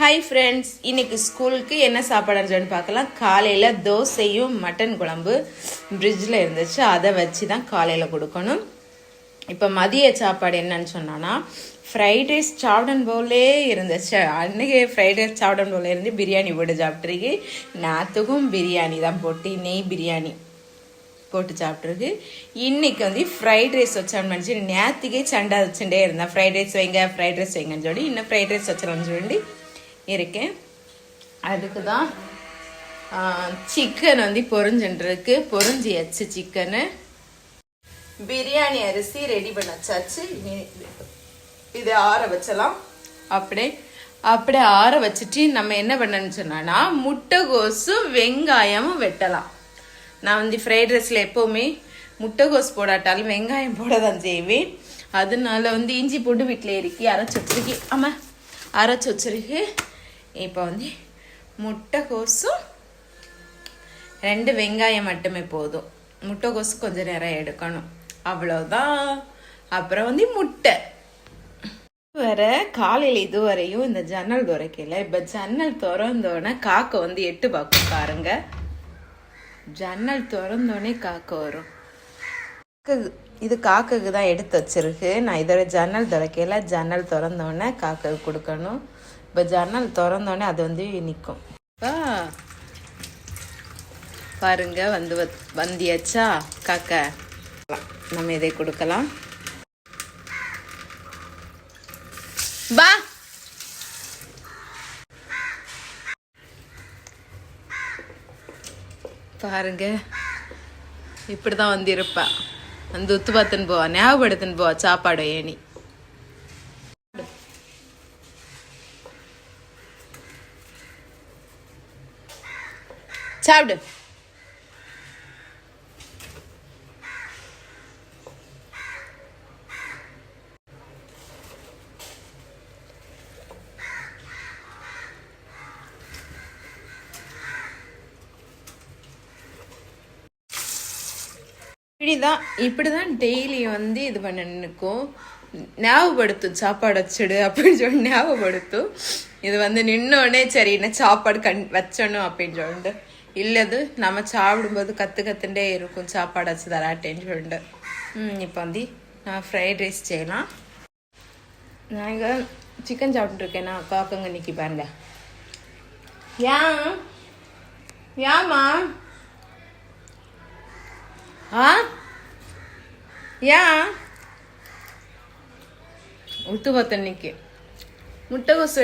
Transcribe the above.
Hi friends, இன்னைக்கு ஸ்கூலுக்கு என்ன சாப்பாடுன்னு பார்க்கலாம். காலையில் தோசையும் மட்டன் குழம்பு ஃப்ரிட்ஜில் இருந்துச்சு, அதை வச்சு தான் காலையில் கொடுக்கணும். இப்போ மதிய சாப்பாடு என்னன்னு சொன்னான்னா ஃப்ரைட் ரைஸ் சாவுடன் போலே இருந்துச்சு. அன்றைக்கி ஃப்ரைட் ரைஸ் சாவுடன் போல இருந்து பிரியாணி போட்டு சாப்பிட்ருக்கு. நேற்றுக்கும் பிரியாணி தான் போட்டு நெய் பிரியாணி போட்டு சாப்பிட்ருக்கு. இன்னைக்கு வந்து ஃப்ரைட் ரைஸ் வச்சான்னு நினச்சி நேற்றுக்கே சண்டை வச்சுட்டே இருந்தேன். ஃப்ரைட் ரைஸ் வைங்கன்னு சொல்லி இன்னும் ஃப்ரைட் ரைஸ் வச்சிடலாம்னு சொல்லி இருக்கேன். அதுக்கு தான் சிக்கன் வந்து பொரிஞ்சுருக்கு. பொரிஞ்சியாச்சு சிக்கனு. பிரியாணி அரிசி ரெடி பண்ண வச்சாச்சு. இதை ஆற வச்சலாம். அப்படியே ஆற வச்சுட்டு நம்ம என்ன பண்ணணும்னு சொன்னா முட்டைகோசும் வெங்காயமும் வெட்டலாம். நான் வந்து ஃப்ரைட் ரைஸில் எப்போவுமே முட்டைகோஸ் போடாட்டாலும் வெங்காயம் போட தான் செய்வேன். அதனால வந்து இஞ்சி போட்டு வீட்டில் இறக்கி அரைச்சி வச்சிருக்கு. இப்போ வந்து முட்டைகோசும் 2 வெங்காயம் மட்டுமே போதும். முட்டைகோசு கொஞ்சம் நேரம் எடுக்கணும், அவ்வளோதான். அப்புறம் வந்து முட்டை வேற. காலையில் இதுவரையும் இந்த ஜன்னல் துறைக்கல. இப்போ ஜன்னல் திறந்தோடனே காக்கை வந்து எட்டு பார்க்கும் பாருங்க. ஜன்னல் திறந்தோடனே காக்கை வரும். இது காக்கைக்கு தான் எடுத்து வச்சிருக்கு. நான் இதோட ஜன்னல் திறக்கல. ஜன்னல் திறந்தோடனே காக்கைக்கு கொடுக்கணும். இப்போ ஜன்னல் திறந்தோடனே அது வந்து நிற்கும். இப்போ பாருங்க வந்தியாச்சா காக்கை. நம்ம இதை கொடுக்கலாம். பா பாருங்க, இப்படிதான் வந்து இருப்பா. அந்த உத்து பார்த்துன்னு போவா, ஞாபகப்படுத்துன்னு போவா சாப்பாடு ஏனி. சாப்பிடு. இப்படிதான் டெய்லி வந்து இது பண்ண நிற்கும். ஞாபகப்படுத்தும் சாப்பாடு வச்சுடு அப்படின்னு சொல்லி ஞாபகப்படுத்தும். இது வந்து நின்னோடனே சரி என்ன சாப்பாடு வச்சணும் அப்படின்னு சொல்லிட்டு இல்லது நம்ம சாப்பிடும்போது கத்துண்டே இருக்கும் சாப்பாடு வச்சு தராட்டேன்னு சொல்லிட்டு. இப்போ வந்து நான் ஃப்ரைட் ரைஸ் செய்யலாம். நான் இங்கே சிக்கன் சாப்பிட்டுருக்கேன். நான் காக்கங்க நிற்கி பாருங்க. ஏமா உத்து பார்த்த நிற்க முட்டைகோஸ்